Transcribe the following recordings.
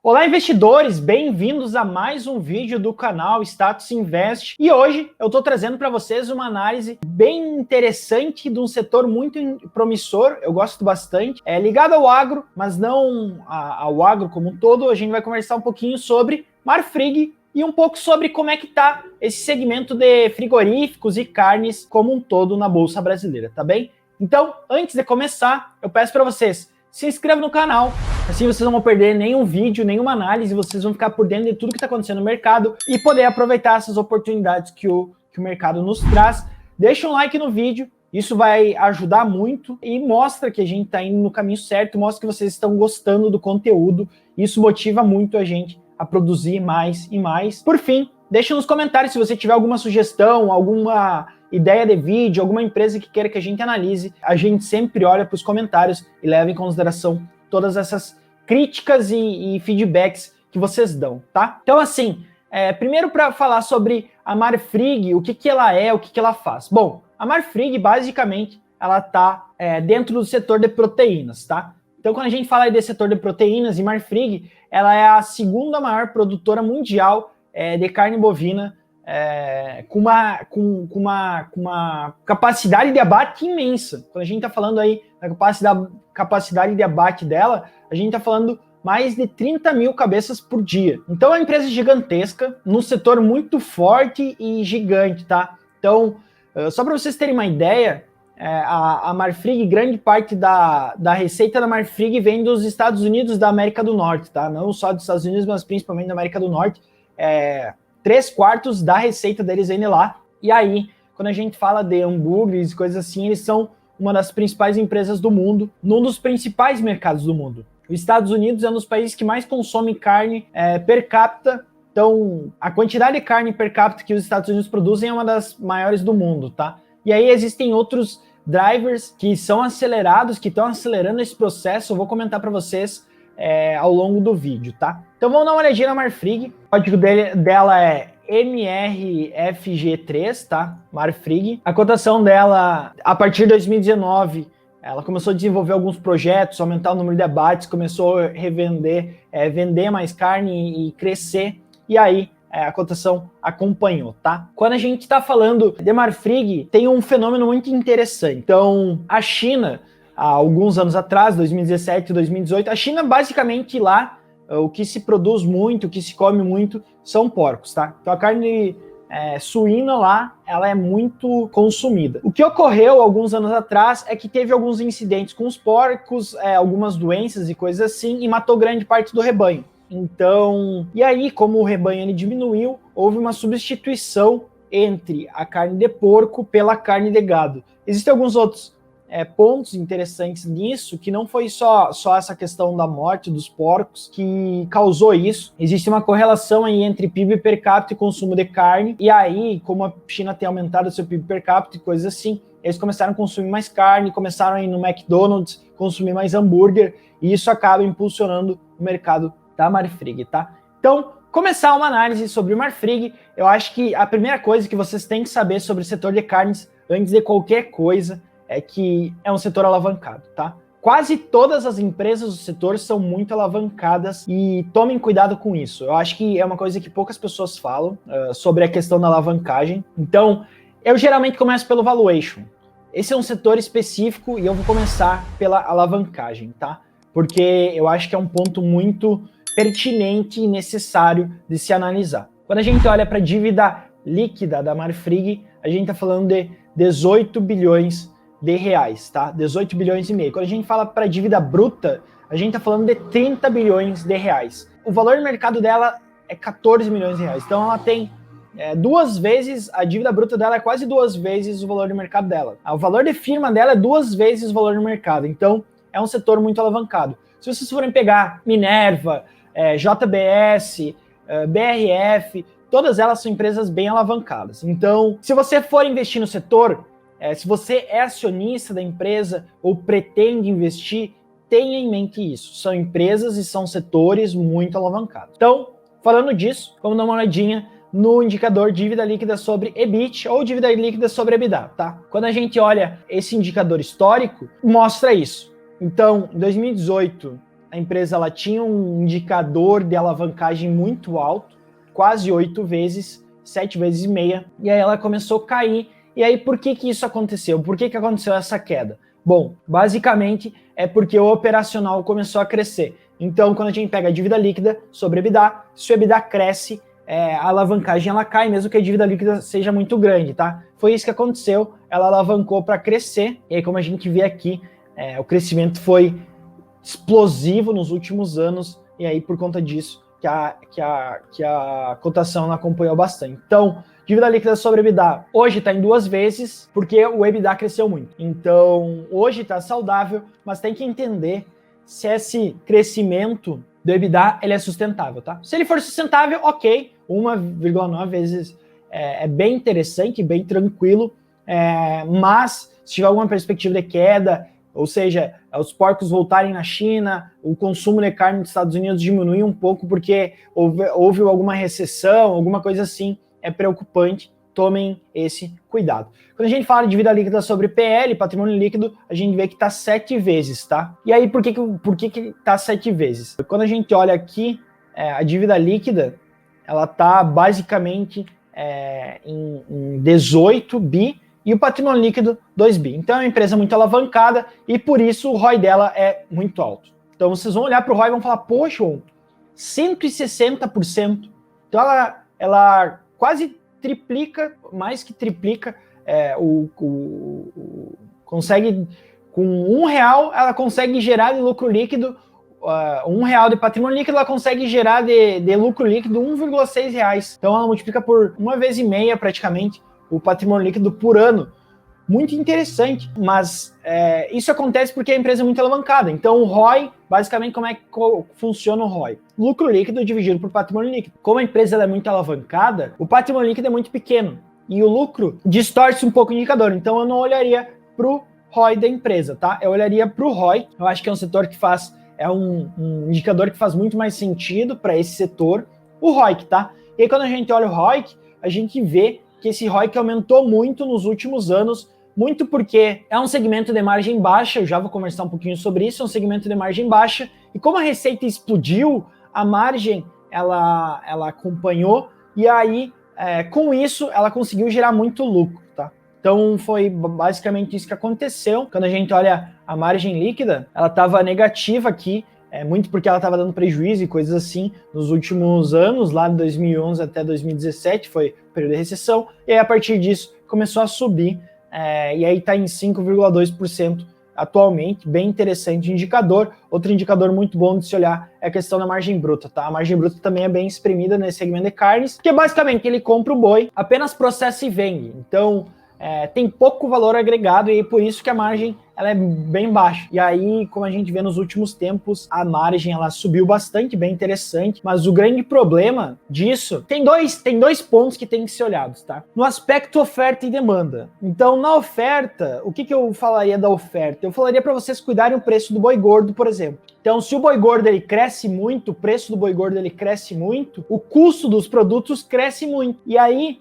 Olá, investidores! Bem-vindos a mais um vídeo do canal Status Invest. E hoje eu estou trazendo para vocês uma análise bem interessante de um setor muito promissor, eu gosto bastante, é ligado ao agro, mas não ao agro como um todo. A gente vai conversar um pouquinho sobre Marfrig e um pouco sobre como é que está esse segmento de frigoríficos e carnes como um todo na Bolsa Brasileira, tá bem? Então, antes de começar, eu peço para vocês, se inscrevam no canal, assim vocês não vão perder nenhum vídeo, nenhuma análise, vocês vão ficar por dentro de tudo que está acontecendo no mercado e poder aproveitar essas oportunidades que o mercado nos traz. Deixa um like no vídeo, isso vai ajudar muito e mostra que a gente está indo no caminho certo, mostra que vocês estão gostando do conteúdo, isso motiva muito a gente a produzir mais e mais. Por fim, deixa nos comentários se você tiver alguma sugestão, alguma ideia de vídeo, alguma empresa que queira que a gente analise. A gente sempre olha para os comentários e leva em consideração todas essas críticas e feedbacks que vocês dão, tá? Então, assim, primeiro para falar sobre a Marfrig, o que ela é, o que ela faz. Bom, a Marfrig, basicamente, ela está dentro do setor de proteínas, tá? Então, quando a gente fala desse setor de proteínas, e Marfrig, ela é a segunda maior produtora mundial de carne bovina, com uma capacidade de abate imensa. Quando a gente está falando aí da capacidade de abate dela, a gente está falando mais de 30 mil cabeças por dia. Então é uma empresa gigantesca, num setor muito forte e gigante, tá? Então, só para vocês terem uma ideia, a Marfrig, grande parte da receita da Marfrig vem dos Estados Unidos da América do Norte, tá? Não só dos Estados Unidos, mas principalmente da América do Norte. 3/4 da receita deles vem de lá. E aí, quando a gente fala de hambúrgueres e coisas assim, eles são uma das principais empresas do mundo, num dos principais mercados do mundo. Os Estados Unidos é um dos países que mais consome carne per capita. Então, a quantidade de carne per capita que os Estados Unidos produzem é uma das maiores do mundo, tá? E aí existem outros drivers que são acelerados, que estão acelerando esse processo. Eu vou comentar para vocês ao longo do vídeo, tá? Então vamos dar uma olhadinha na Marfrig. O código dela é MRFG3, tá? Marfrig. A cotação dela, a partir de 2019, ela começou a desenvolver alguns projetos, aumentar o número de abates, começou a revender, vender mais carne e crescer. E aí a cotação acompanhou, tá? Quando a gente está falando de Marfrig, tem um fenômeno muito interessante. Então, a China, há alguns anos atrás, 2017, 2018, a China basicamente lá, o que se produz muito, o que se come muito, são porcos, tá? Então a carne suína lá, ela é muito consumida. O que ocorreu alguns anos atrás é que teve alguns incidentes com os porcos, algumas doenças e coisas assim, e matou grande parte do rebanho. Então, e aí, como o rebanho ele diminuiu, houve uma substituição entre a carne de porco pela carne de gado. Existem alguns outros pontos interessantes nisso, que não foi só essa questão da morte dos porcos que causou isso. Existe uma correlação aí entre PIB per capita e consumo de carne, e aí, como a China tem aumentado o seu PIB per capita e coisas assim, eles começaram a consumir mais carne, começaram a ir no McDonald's, consumir mais hambúrguer, e isso acaba impulsionando o mercado da Marfrig, tá? Então, começar uma análise sobre o Marfrig, eu acho que a primeira coisa que vocês têm que saber sobre o setor de carnes, antes de qualquer coisa, é que é um setor alavancado, tá? Quase todas as empresas do setor são muito alavancadas e tomem cuidado com isso. Eu acho que é uma coisa que poucas pessoas falam sobre a questão da alavancagem. Então, eu geralmente começo pelo valuation. Esse é um setor específico e eu vou começar pela alavancagem, tá? Porque eu acho que é um ponto muito pertinente e necessário de se analisar. Quando a gente olha para a dívida líquida da Marfrig, a gente está falando de 18 bilhões de reais, tá? 18 bilhões e meio. Quando a gente fala para dívida bruta, a gente tá falando de 30 bilhões de reais. O valor de mercado dela é 14 milhões de reais. Então ela tem duas vezes, a dívida bruta dela é quase duas vezes o valor de mercado dela. O valor de firma dela é duas vezes o valor de mercado. Então é um setor muito alavancado. Se vocês forem pegar Minerva, JBS, BRF, todas elas são empresas bem alavancadas. Então, se você for investir no setor, se você é acionista da empresa ou pretende investir, tenha em mente isso. São empresas e são setores muito alavancados. Então, falando disso, vamos dar uma olhadinha no indicador dívida líquida sobre EBIT ou dívida líquida sobre EBITDA, tá? Quando a gente olha esse indicador histórico, mostra isso. Então, em 2018, a empresa ela tinha um indicador de alavancagem muito alto, quase 8 vezes, 7 vezes e meia, e aí ela começou a cair. E aí por que isso aconteceu? Por que aconteceu essa queda? Bom, basicamente é porque o operacional começou a crescer. Então, quando a gente pega a dívida líquida sobre EBITDA, se o EBITDA cresce, a alavancagem ela cai, mesmo que a dívida líquida seja muito grande, tá? Foi isso que aconteceu, ela alavancou para crescer, e aí como a gente vê aqui, o crescimento foi explosivo nos últimos anos, e aí por conta disso que a cotação ela acompanhou bastante. Então, dívida líquida sobre EBITDA hoje está em 2 vezes, porque o EBITDA cresceu muito. Então, hoje está saudável, mas tem que entender se esse crescimento do EBITDA ele é sustentável, tá? Se ele for sustentável, ok, 1,9 vezes é bem interessante, bem tranquilo, mas se tiver alguma perspectiva de queda, ou seja, os porcos voltarem na China, o consumo de carne nos Estados Unidos diminuir um pouco porque houve alguma recessão, alguma coisa assim, é preocupante, tomem esse cuidado. Quando a gente fala de dívida líquida sobre PL, patrimônio líquido, a gente vê que está 7 vezes, tá? E aí, por que está 7 vezes? Quando a gente olha aqui, a dívida líquida, ela está basicamente em 18 bi, e o patrimônio líquido, 2 bi. Então é uma empresa muito alavancada e por isso o ROI dela é muito alto. Então vocês vão olhar para o ROI e vão falar, poxa, 160%. Então ela quase triplica, mais que triplica, consegue, com R$1, ela consegue gerar de lucro líquido, R$1 de patrimônio líquido, ela consegue gerar de lucro líquido R$1,6. Então ela multiplica por 1,5 vezes praticamente o patrimônio líquido por ano. Muito interessante, mas isso acontece porque a empresa é muito alavancada. Então o ROI, basicamente como é que funciona o ROI? Lucro líquido dividido por patrimônio líquido. Como a empresa é muito alavancada, o patrimônio líquido é muito pequeno e o lucro distorce um pouco o indicador. Então eu não olharia para o ROI da empresa, tá? Eu olharia para o ROI. Eu acho que é um setor que é um indicador que faz muito mais sentido para esse setor, o ROIC, tá? E aí quando a gente olha o ROIC, a gente vê que esse ROIC aumentou muito nos últimos anos, muito porque é um segmento de margem baixa, eu já vou conversar um pouquinho sobre isso, é um segmento de margem baixa, e como a receita explodiu, a margem, ela acompanhou, e aí, com isso, ela conseguiu gerar muito lucro, tá? Então, foi basicamente isso que aconteceu. Quando a gente olha a margem líquida, ela estava negativa aqui, muito porque ela estava dando prejuízo e coisas assim nos últimos anos, lá de 2011 até 2017, foi o período de recessão, e aí a partir disso começou a subir, e aí está em 5,2% atualmente, bem interessante indicador. Outro indicador muito bom de se olhar é a questão da margem bruta, tá? A margem bruta também é bem espremida nesse segmento de carnes, que basicamente ele compra o boi, apenas processa e vende, então tem pouco valor agregado e por isso que a margem ela é bem baixa. E aí, como a gente vê nos últimos tempos, a margem ela subiu bastante, bem interessante, mas o grande problema disso, tem dois pontos que tem que ser olhados, tá? No aspecto oferta e demanda. Então, na oferta, o que eu falaria da oferta? Eu falaria para vocês cuidarem o preço do boi gordo, por exemplo. Então, se o boi gordo ele cresce muito, o preço do boi gordo ele cresce muito, o custo dos produtos cresce muito. E aí,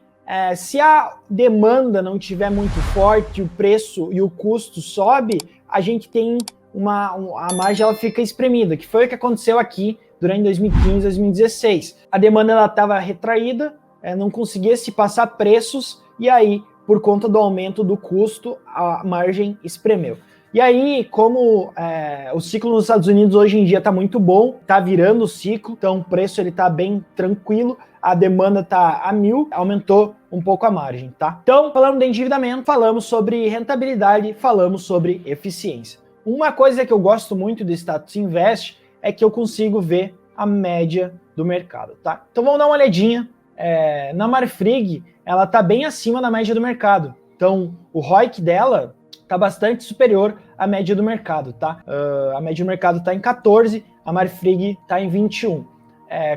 se a demanda não estiver muito forte, o preço e o custo sobe, a gente tem a margem ela fica espremida, que foi o que aconteceu aqui durante 2015, 2016. A demanda ela estava retraída, não conseguia se passar preços, e aí, por conta do aumento do custo, a margem espremeu. E aí, como o ciclo nos Estados Unidos hoje em dia está muito bom, está virando o ciclo, então o preço está bem tranquilo, a demanda está a 1.000, aumentou um pouco a margem, tá? Então, falando de endividamento, falamos sobre rentabilidade, falamos sobre eficiência. Uma coisa que eu gosto muito do Status Invest é que eu consigo ver a média do mercado, tá? Então vamos dar uma olhadinha. Na Marfrig, ela está bem acima da média do mercado. Então, o ROIC dela está bastante superior à média do mercado, tá? A média do mercado está em 14, a Marfrig está em 21.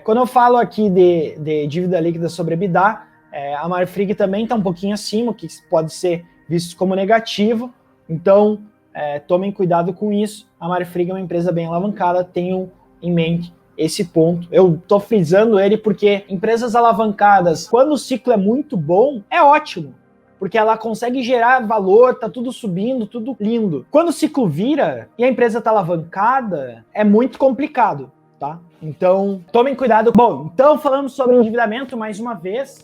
Quando eu falo aqui de dívida líquida sobre EBITDA, a Marfrig também está um pouquinho acima, o que pode ser visto como negativo. Então, tomem cuidado com isso. A Marfrig é uma empresa bem alavancada, tenham em mente esse ponto. Eu estou frisando ele porque empresas alavancadas, quando o ciclo é muito bom, é ótimo. porque ela consegue gerar valor, tá tudo subindo, tudo lindo. Quando o ciclo vira e a empresa tá alavancada, é muito complicado, tá? Então, tomem cuidado. Bom, então falamos sobre endividamento mais uma vez,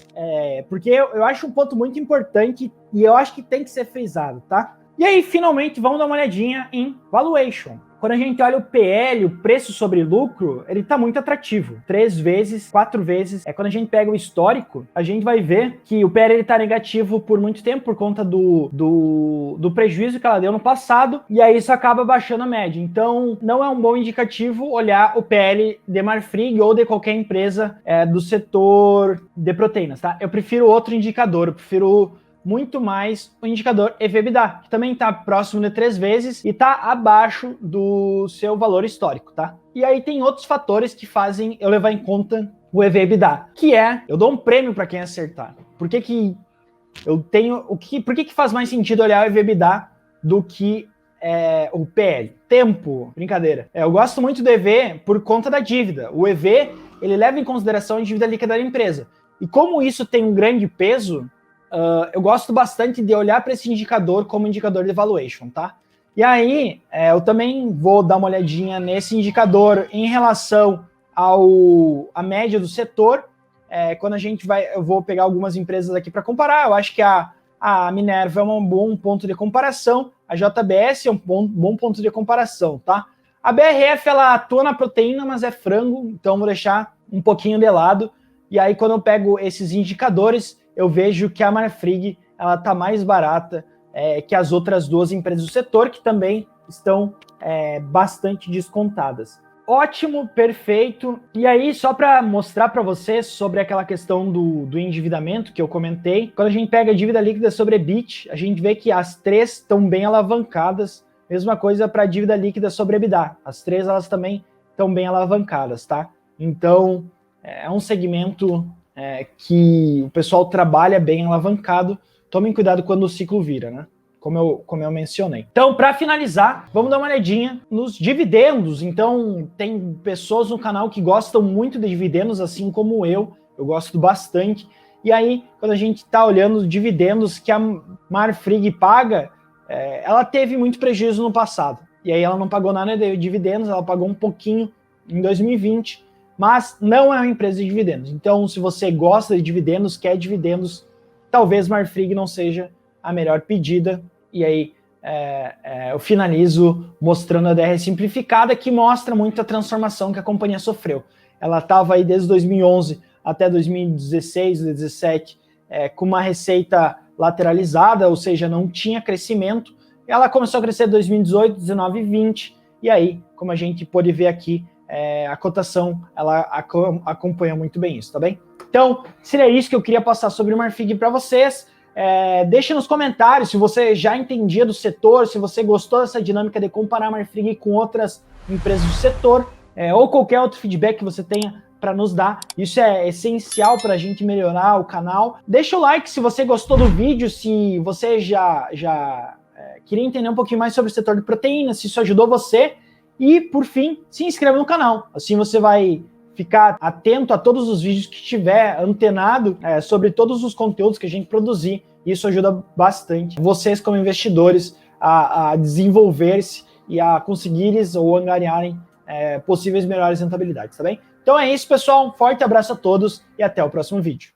porque eu acho um ponto muito importante e eu acho que tem que ser frisado, tá? E aí, finalmente, vamos dar uma olhadinha em valuation. Quando a gente olha o PL, o preço sobre lucro, ele está muito atrativo. 3 vezes, 4 vezes. Quando a gente pega o histórico, a gente vai ver que o PL está negativo por muito tempo por conta do prejuízo que ela deu no passado, e aí isso acaba baixando a média. Então, não é um bom indicativo olhar o PL de Marfrig ou de qualquer empresa do setor de proteínas, tá? Eu prefiro outro indicador, eu prefiro muito mais o indicador EV/EBITDA, que também está próximo de 3 vezes e está abaixo do seu valor histórico, tá? E aí tem outros fatores que fazem eu levar em conta o EV/EBITDA, que eu dou um prêmio para quem acertar. Por que faz mais sentido olhar o EV/EBITDA do que o PL? Tempo, brincadeira. Eu gosto muito do EV por conta da dívida. O EV, ele leva em consideração a dívida líquida da empresa. E como isso tem um grande peso, eu gosto bastante de olhar para esse indicador como indicador de valuation, tá? E aí, eu também vou dar uma olhadinha nesse indicador em relação à média do setor. Quando a gente eu vou pegar algumas empresas aqui para comparar. Eu acho que a Minerva é um bom ponto de comparação, a JBS é um bom ponto de comparação, tá? A BRF, ela atua na proteína, mas é frango, então vou deixar um pouquinho de lado. E aí, quando eu pego esses indicadores, eu vejo que a Marfrig ela está mais barata que as outras duas empresas do setor, que também estão bastante descontadas. Ótimo, perfeito. E aí, só para mostrar para vocês sobre aquela questão do endividamento que eu comentei, quando a gente pega a dívida líquida sobre EBIT, a gente vê que as três estão bem alavancadas. Mesma coisa para a dívida líquida sobre EBITDA. As três, elas também estão bem alavancadas, tá? Então, é um segmento que o pessoal trabalha bem alavancado. Tomem cuidado quando o ciclo vira, né? Como eu mencionei. Então, para finalizar, vamos dar uma olhadinha nos dividendos. Então, tem pessoas no canal que gostam muito de dividendos, assim como eu gosto bastante. E aí, quando a gente está olhando os dividendos que a Marfrig paga, ela teve muito prejuízo no passado. E aí ela não pagou nada de dividendos, ela pagou um pouquinho em 2020, mas não é uma empresa de dividendos. Então, se você gosta de dividendos, quer dividendos, talvez Marfrig não seja a melhor pedida. E aí eu finalizo mostrando a DR simplificada, que mostra muito a transformação que a companhia sofreu. Ela estava aí desde 2011 até 2016, 2017, com uma receita lateralizada, ou seja, não tinha crescimento. Ela começou a crescer em 2018, 19 e 20, e aí, como a gente pôde ver aqui, a cotação, ela acompanha muito bem isso, tá bem? Então, seria isso que eu queria passar sobre o Marfrig para vocês. Deixe nos comentários se você já entendia do setor, se você gostou dessa dinâmica de comparar a Marfrig com outras empresas do setor, ou qualquer outro feedback que você tenha para nos dar. Isso é essencial para a gente melhorar o canal. Deixa o like se você gostou do vídeo, se você já queria entender um pouquinho mais sobre o setor de proteínas, se isso ajudou você. E, por fim, se inscreva no canal. Assim você vai ficar atento a todos os vídeos que tiver, antenado sobre todos os conteúdos que a gente produzir. Isso ajuda bastante vocês, como investidores, a desenvolver-se e a conseguirem ou angariarem possíveis melhores rentabilidades, tá bem? Então é isso, pessoal. Um forte abraço a todos e até o próximo vídeo.